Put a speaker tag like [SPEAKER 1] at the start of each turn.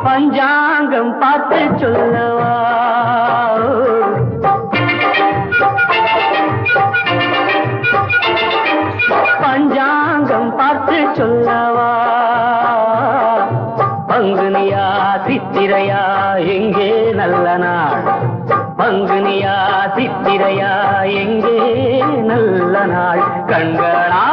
[SPEAKER 1] பஞ்சாங்கம் பார்த்து சொல்லவா? பஞ்சாங்கம் பார்த்து சொல்லவா? பங்குனியா சித்திரையா எங்கே நல்ல நாள்? பங்குனியா சித்திரையா எங்கே நல்ல நாள்? கண்களா